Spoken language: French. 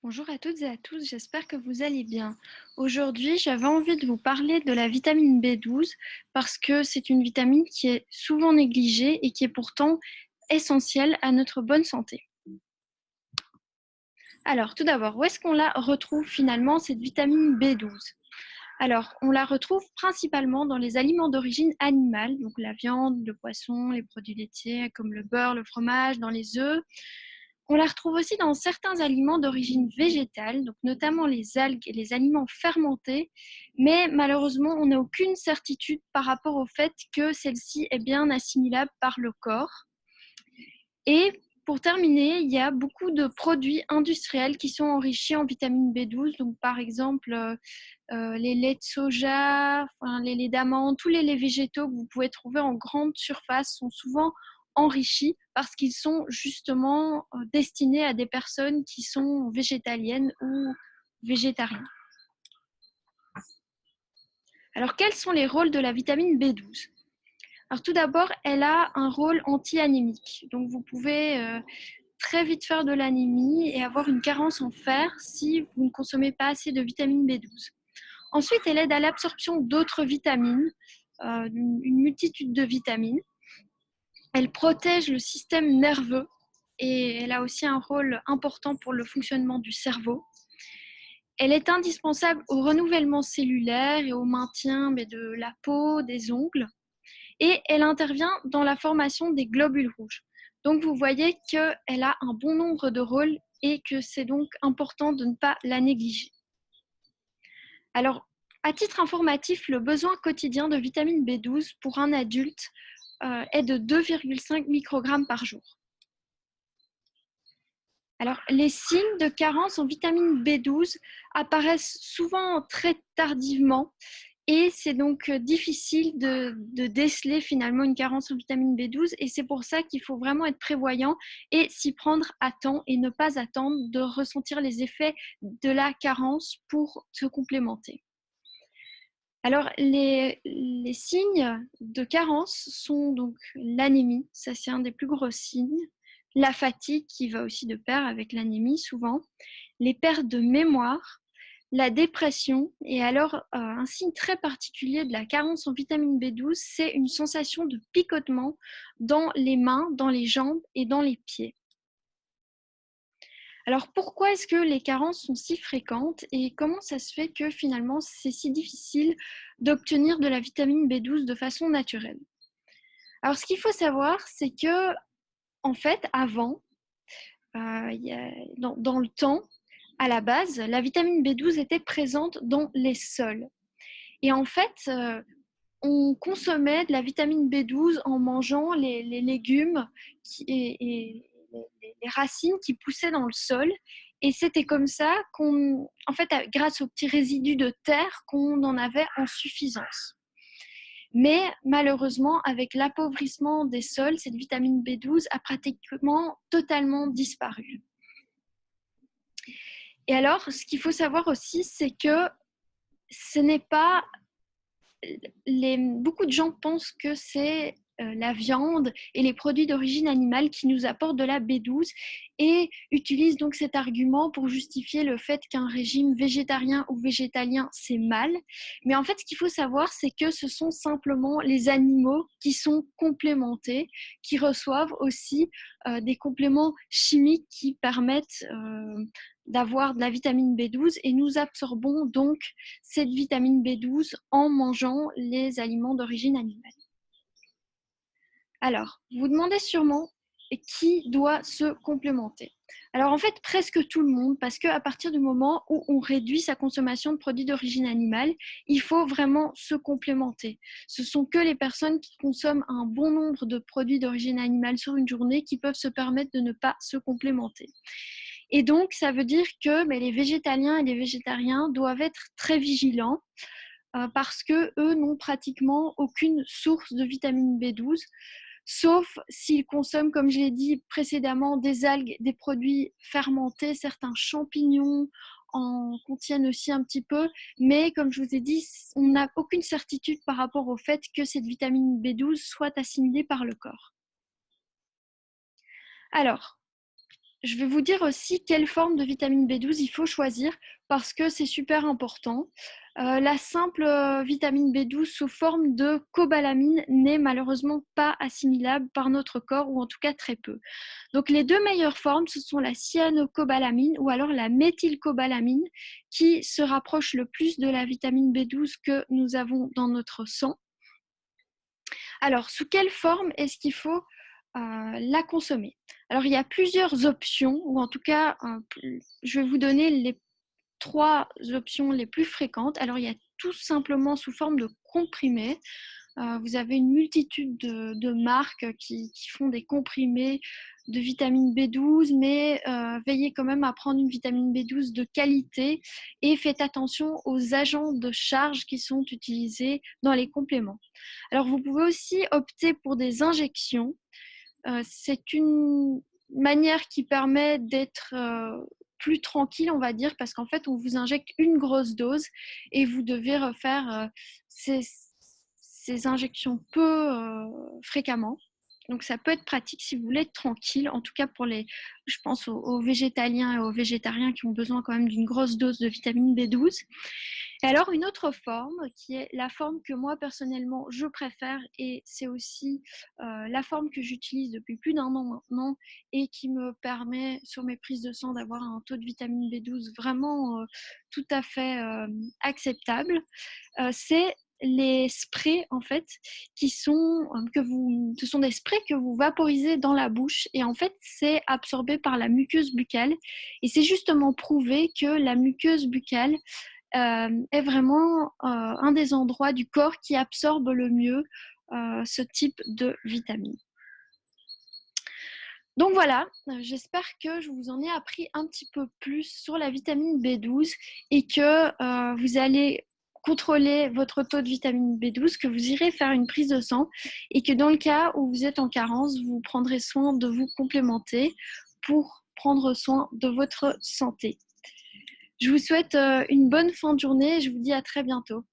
Bonjour à toutes et à tous, j'espère que vous allez bien. Aujourd'hui, j'avais envie de vous parler de la vitamine B12 parce que c'est une vitamine qui est souvent négligée et qui est pourtant essentielle à notre bonne santé. Alors, tout d'abord, où est-ce qu'on la retrouve finalement, cette vitamine B12? Alors, on la retrouve principalement dans les aliments d'origine animale, donc la viande, le poisson, les produits laitiers comme le beurre, le fromage, dans les œufs. On la retrouve aussi dans certains aliments d'origine végétale, donc notamment les algues et les aliments fermentés, mais malheureusement, on n'a aucune certitude par rapport au fait que celle-ci est bien assimilable par le corps. Et pour terminer, il y a beaucoup de produits industriels qui sont enrichis en vitamine B12, donc par exemple les laits de soja, enfin, les laits d'amande, tous les laits végétaux que vous pouvez trouver en grande surface sont souvent enrichis parce qu'ils sont justement destinés à des personnes qui sont végétaliennes ou végétariennes. Alors quels sont les rôles de la vitamine B12? Alors tout d'abord, elle a un rôle anti-anémique. Donc vous pouvez très vite faire de l'anémie et avoir une carence en fer si vous ne consommez pas assez de vitamine B12. Ensuite, elle aide à l'absorption d'autres vitamines, une multitude de vitamines. Elle protège le système nerveux et elle a aussi un rôle important pour le fonctionnement du cerveau. Elle est indispensable au renouvellement cellulaire et au maintien de la peau, des ongles. Et elle intervient dans la formation des globules rouges. Donc vous voyez qu'elle a un bon nombre de rôles et que c'est donc important de ne pas la négliger. Alors, à titre informatif, le besoin quotidien de vitamine B12 pour un adulte est de 2,5 microgrammes par jour. Alors, les signes de carence en vitamine B12 apparaissent souvent très tardivement et c'est donc difficile de déceler finalement une carence en vitamine B12 et c'est pour ça qu'il faut vraiment être prévoyant et s'y prendre à temps et ne pas attendre de ressentir les effets de la carence pour se complémenter. Alors, les signes de carence sont donc l'anémie, ça c'est un des plus gros signes, la fatigue qui va aussi de pair avec l'anémie souvent, les pertes de mémoire, la dépression et alors un signe très particulier de la carence en vitamine B12, c'est une sensation de picotement dans les mains, dans les jambes et dans les pieds. Alors pourquoi est-ce que les carences sont si fréquentes et comment ça se fait que finalement c'est si difficile d'obtenir de la vitamine B12 de façon naturelle? Alors ce qu'il faut savoir, c'est que en fait avant, dans le temps, à la base, la vitamine B12 était présente dans les sols. Et en fait, on consommait de la vitamine B12 en mangeant les légumes et les racines qui poussaient dans le sol. Et c'était comme ça qu'on, en fait, grâce aux petits résidus de terre, qu'on en avait en suffisance. Mais malheureusement, avec l'appauvrissement des sols, cette vitamine B12 a pratiquement totalement disparu. Et alors, ce qu'il faut savoir aussi, c'est que ce n'est pas beaucoup de gens pensent que c'est la viande et les produits d'origine animale qui nous apportent de la B12 et utilisent donc cet argument pour justifier le fait qu'un régime végétarien ou végétalien, c'est mal. Mais en fait, ce qu'il faut savoir, c'est que ce sont simplement les animaux qui sont complémentés, qui reçoivent aussi des compléments chimiques qui permettent d'avoir de la vitamine B12 et nous absorbons donc cette vitamine B12 en mangeant les aliments d'origine animale. Alors, vous vous demandez sûrement qui doit se complémenter. Alors en fait, presque tout le monde, parce qu'à partir du moment où on réduit sa consommation de produits d'origine animale, il faut vraiment se complémenter. Ce sont que les personnes qui consomment un bon nombre de produits d'origine animale sur une journée qui peuvent se permettre de ne pas se complémenter. Et donc, ça veut dire que les végétaliens et les végétariens doivent être très vigilants parce que eux n'ont pratiquement aucune source de vitamine B12, sauf s'ils consomment, comme je l'ai dit précédemment, des algues, des produits fermentés, certains champignons en contiennent aussi un petit peu, mais comme je vous ai dit, on n'a aucune certitude par rapport au fait que cette vitamine B12 soit assimilée par le corps. Alors, je vais vous dire aussi quelle forme de vitamine B12 il faut choisir parce que c'est super important. La simple vitamine B12 sous forme de cobalamine n'est malheureusement pas assimilable par notre corps, ou en tout cas très peu. Donc les deux meilleures formes, ce sont la cyanocobalamine ou alors la méthylcobalamine, qui se rapproche le plus de la vitamine B12 que nous avons dans notre sang. Alors, sous quelle forme est-ce qu'il faut la consommer? Alors, il y a plusieurs options, ou en tout cas, je vais vous donner les 3 options les plus fréquentes. Alors, il y a tout simplement sous forme de comprimés. Vous avez une multitude de marques qui font des comprimés de vitamine B12, mais veillez quand même à prendre une vitamine B12 de qualité et faites attention aux agents de charge qui sont utilisés dans les compléments. Alors, vous pouvez aussi opter pour des injections. C'est une manière qui permet d'être plus tranquille, on va dire, parce qu'en fait, on vous injecte une grosse dose et vous devez refaire ces injections peu fréquemment. Donc, ça peut être pratique si vous voulez être tranquille, en tout cas pour je pense aux végétaliens et aux végétariens qui ont besoin quand même d'une grosse dose de vitamine B12. Et alors, une autre forme qui est la forme que moi personnellement je préfère, et c'est aussi la forme que j'utilise depuis plus d'1 an maintenant et qui me permet sur mes prises de sang d'avoir un taux de vitamine B12 vraiment tout à fait acceptable. C'est les sprays en fait qui sont ce sont des sprays que vous vaporisez dans la bouche, et en fait c'est absorbé par la muqueuse buccale, et c'est justement prouvé que la muqueuse buccale est vraiment un des endroits du corps qui absorbe le mieux ce type de vitamine. Donc voilà, j'espère que je vous en ai appris un petit peu plus sur la vitamine B12 et que vous allez contrôler votre taux de vitamine B12, que vous irez faire une prise de sang et que dans le cas où vous êtes en carence, vous prendrez soin de vous complémenter pour prendre soin de votre santé. Je vous souhaite une bonne fin de journée et je vous dis à très bientôt.